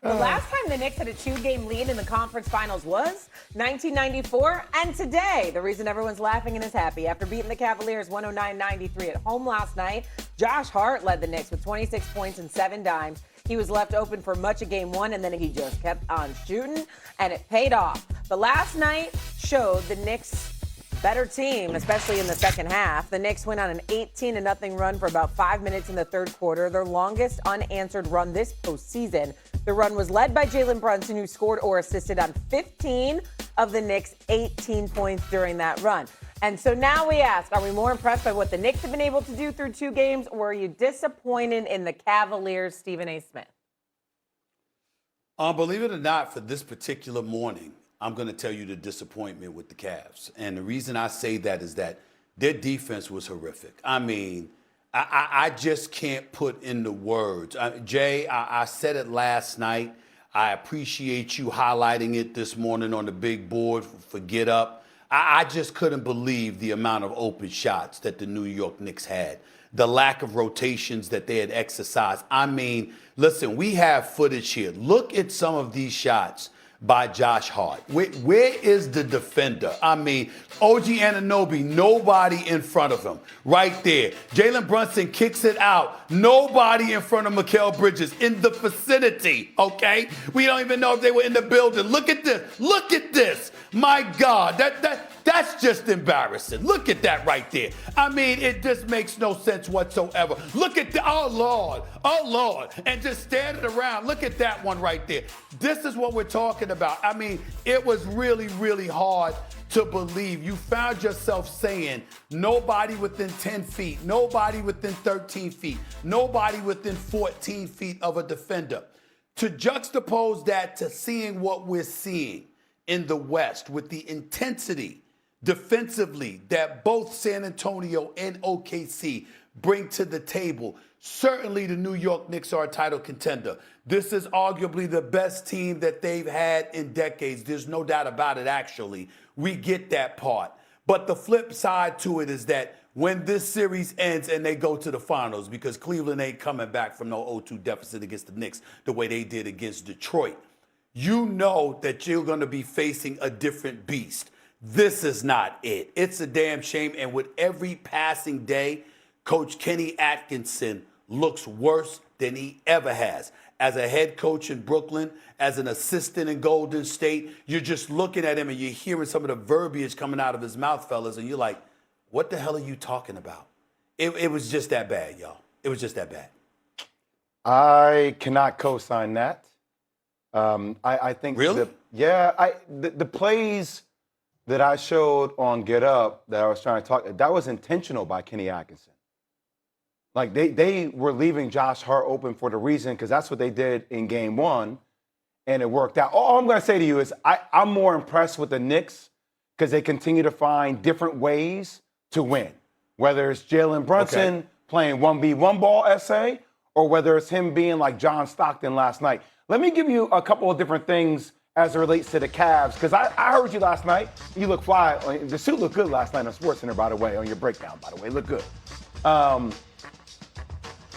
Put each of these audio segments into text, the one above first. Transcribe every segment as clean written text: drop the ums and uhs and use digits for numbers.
The last time the Knicks had a 2-game lead in the conference finals was 1994, and today, the reason everyone's laughing and is happy, after beating the Cavaliers 109-93 at home last night, Josh Hart led the Knicks with 26 points and 7 dimes. He was left open for much of game one, and then he just kept on shooting, and it paid off. The last night showed the Knicks' better team, especially in the second half. The Knicks went on an 18-0 run for about 5 minutes in the third quarter, their longest unanswered run this postseason. The run was led by Jalen Brunson, who scored or assisted on 15 of the Knicks' 18 points during that run. And so now we ask, are we more impressed by what the Knicks have been able to do through 2 games, or are you disappointed in the Cavaliers, Stephen A. Smith? Believe it or not, for this particular morning, I'm going to tell you the disappointment with the Cavs. And the reason I say that is that their defense was horrific. I mean, I just can't put in the words. Jay, I said it last night. I appreciate you highlighting it this morning on the big board for Get Up. I just couldn't believe the amount of open shots that the New York Knicks had. The lack of rotations that they had exercised. I mean, listen, we have footage here. Look at some of these shots by Josh Hart. Where is the defender? I mean, OG Anunoby, nobody in front of him. Right there. Jalen Brunson kicks it out. Nobody in front of Mikal Bridges in the vicinity, okay? We don't even know if they were in the building. Look at this. Look at this. My God, that's just embarrassing. Look at that right there. I mean, it just makes no sense whatsoever. Look at oh Lord, and just standing around. Look at that one right there. This is what we're talking about. I mean, it was really, really hard to believe. You found yourself saying nobody within 10 feet, nobody within 13 feet, nobody within 14 feet of a defender. To juxtapose that to seeing what we're seeing in the West with the intensity defensively that both San Antonio and OKC bring to the table. Certainly the New York Knicks are a title contender. This is arguably the best team that they've had in decades. There's no doubt about it, actually. We get that part. But the flip side to it is that when this series ends and they go to the finals, because Cleveland ain't coming back from no 0-2 deficit against the Knicks the way they did against Detroit, you know that you're going to be facing a different beast. This is not it. It's a damn shame. And with every passing day, Coach Kenny Atkinson looks worse than he ever has. As a head coach in Brooklyn, as an assistant in Golden State, you're just looking at him and you're hearing some of the verbiage coming out of his mouth, fellas, and you're like, what the hell are you talking about? It was just that bad, y'all. It was just that bad. I cannot co-sign that. I think really? The plays that I showed on Get Up that I was trying to talk, that was intentional by Kenny Atkinson. Like they were leaving Josh Hart open for the reason, because that's what they did in game one, and it worked out. All I'm going to say to you is I'm more impressed with the Knicks because they continue to find different ways to win, whether it's Jalen Brunson playing 1v1 ball essay, or whether it's him being like John Stockton last night. Let me give you a couple of different things as it relates to the Cavs, because I heard you last night. You look fly. The suit looked good last night on SportsCenter, by the way, on your breakdown, by the way. It looked good.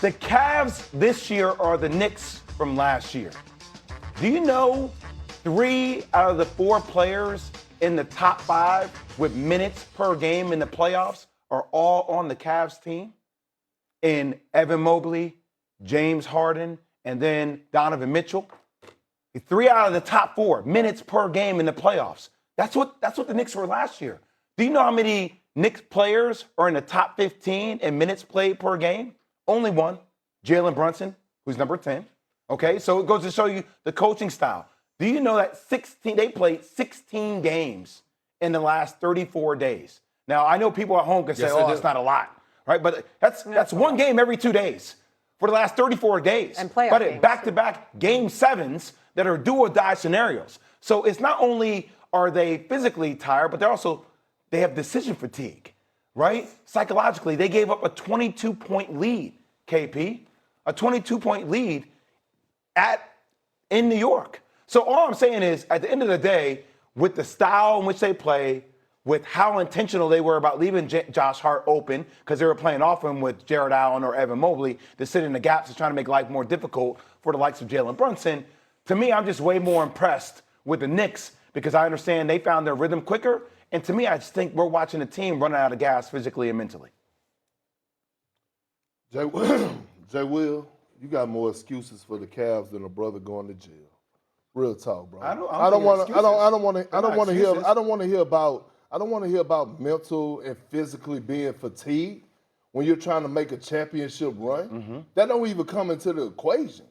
The Cavs this year are the Knicks from last year. Do you know 3 out of the 4 players in the top 5 with minutes per game in the playoffs are all on the Cavs team? In Evan Mobley, James Harden, and then Donovan Mitchell. 3 out of the top 4 minutes per game in the playoffs. That's what the Knicks were last year. Do you know how many Knicks players are in the top 15 in minutes played per game? Only one, Jalen Brunson, who's number 10. Okay, so it goes to show you the coaching style. Do you know that they played 16 games in the last 34 days? Now, I know people at home can say, that's not a lot, right? But that's one game every 2 days for the last 34 days. And playoff but games. Back-to-back game 7s that are do-or-die scenarios. So it's not only are they physically tired, but they have decision fatigue, right? Psychologically, they gave up a 22-point lead, KP, a 22-point lead in New York. So all I'm saying is, at the end of the day, with the style in which they play, with how intentional they were about leaving Josh Hart open, because they were playing off him with Jared Allen or Evan Mobley to sit in the gaps and trying to make life more difficult for the likes of Jalen Brunson, To me, I'm just way more impressed with the Knicks because I understand they found their rhythm quicker. And to me, I just think we're watching a team running out of gas physically and mentally. Jay Will, you got more excuses for the Cavs than a brother going to jail. Real talk, bro. I don't want to hear about mental and physically being fatigued when you're trying to make a championship run. Mm-hmm. That don't even come into the equation.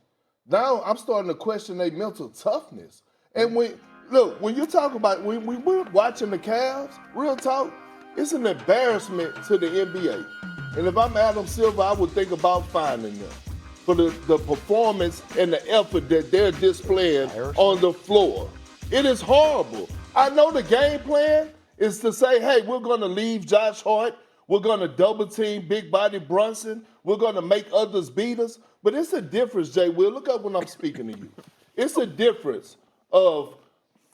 Now I'm starting to question their mental toughness. And when you talk about when we're watching the Cavs, real talk, it's an embarrassment to the NBA. And if I'm Adam Silver, I would think about finding them for the performance and the effort that they're displaying on the floor. It is horrible. I know the game plan is to say, hey, we're going to leave Josh Hart. We're going to double team Big Body Brunson. We're going to make others beat us. But it's a difference, Jay Will. Look up when I'm speaking to you. It's a difference of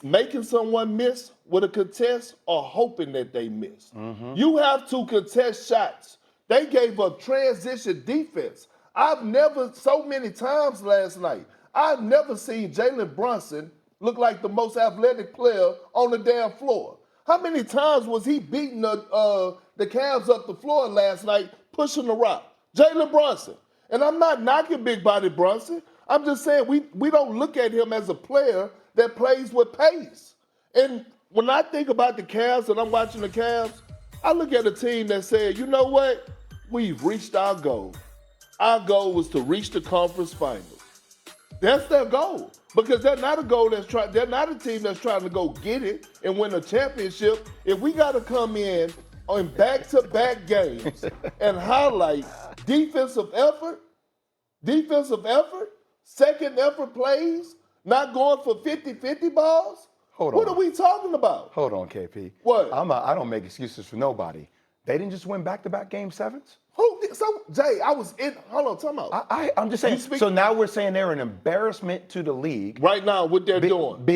making someone miss with a contest or hoping that they miss. Mm-hmm. You have to contest shots. They gave up transition defense. I've never, so many times last night, I've never seen Jalen Brunson look like the most athletic player on the damn floor. How many times was he beating the Cavs up the floor last night, pushing the rock? Jalen Brunson. And I'm not knocking Big Body Brunson. I'm just saying we don't look at him as a player that plays with pace. And when I think about the Cavs and I'm watching the Cavs, I look at a team that said, you know what? We've reached our goal. Our goal was to reach the conference finals. That's their goal. Because they're not a they're not a team that's trying to go get it and win a championship. If we got to come in on back-to-back games and highlight defensive effort, second effort plays, not going for 50-50 balls, what are we talking about? Hold on, KP. What? I don't make excuses for nobody. They didn't just win back-to-back game sevens? So, Jay, I was in. Hold on, time out. I'm just saying. So now we're saying they're an embarrassment to the league. Right now, what they're doing.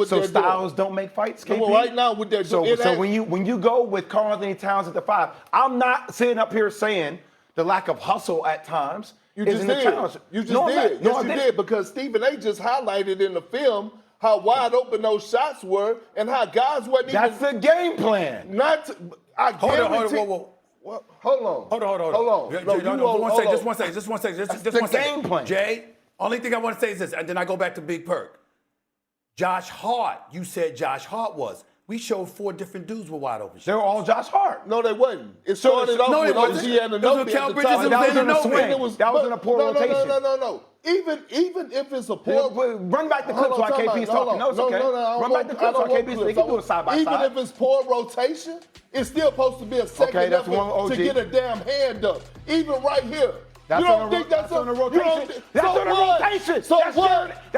So styles don't make fights, KP? Well, right now, what they're doing. So when you go with Karl Anthony Towns at the 5, I'm not sitting up here saying the lack of hustle at times. You just did. You just did. Yes, you did. Because Stephen A. just highlighted in the film how wide open those shots were and how guys wasn't even. That's the game plan. Hold on. Well, hold on. Just one second. The game plan. Jay, only thing I want to say is this, and then I go back to Big Perk. Josh Hart, you said Josh Hart was. We showed 4 different dudes with wide open shots. They were all Josh Hart. No, they wasn't. It started off with OG Anunoby at the top. That was in a swing. That was in a poor rotation. No. Even if it's a poor... Run back the clips while KP's talking. No, it's okay. Run back the clips while KP's They can do it side by side. Even if it's poor rotation, it's still supposed to be a second effort to get a damn hand up. Even right here. That's you don't think that's on a rotation. That's on a rotation. So what?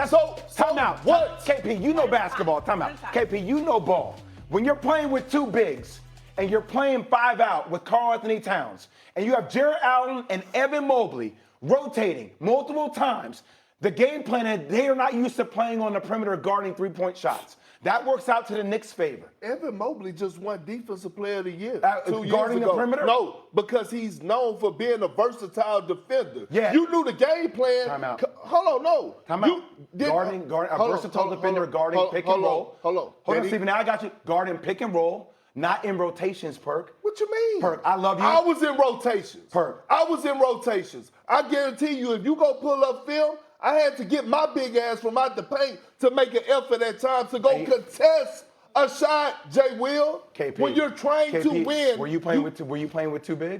Time out. What? KP, you know basketball. Time out. KP, you know ball. When you're playing with 2 bigs and you're playing 5 out with Karl Anthony Towns and you have Jarrett Allen and Evan Mobley rotating multiple times, the game plan is they are not used to playing on the perimeter guarding 3-point shots. That works out to the Knicks' favor. Evan Mobley just won Defensive Player of the Year 2 years guarding ago. the perimeter? No, because he's known for being a versatile defender. Yeah. You knew the game plan. Time out. Hold on, no. Time out. Guarding a versatile defender guarding pick and roll. Hold on, Stephen. Now I got you. Guarding pick and roll, not in rotations, Perk. What you mean? Perk, I love you. I was in rotations. Perk. I was in rotations. I guarantee you, if you go pull up film, I had to get my big ass from out the paint to make an effort at times to go contest a shot, Jay Will. KP. When you're trying to win. Were you playing with 2 bigs?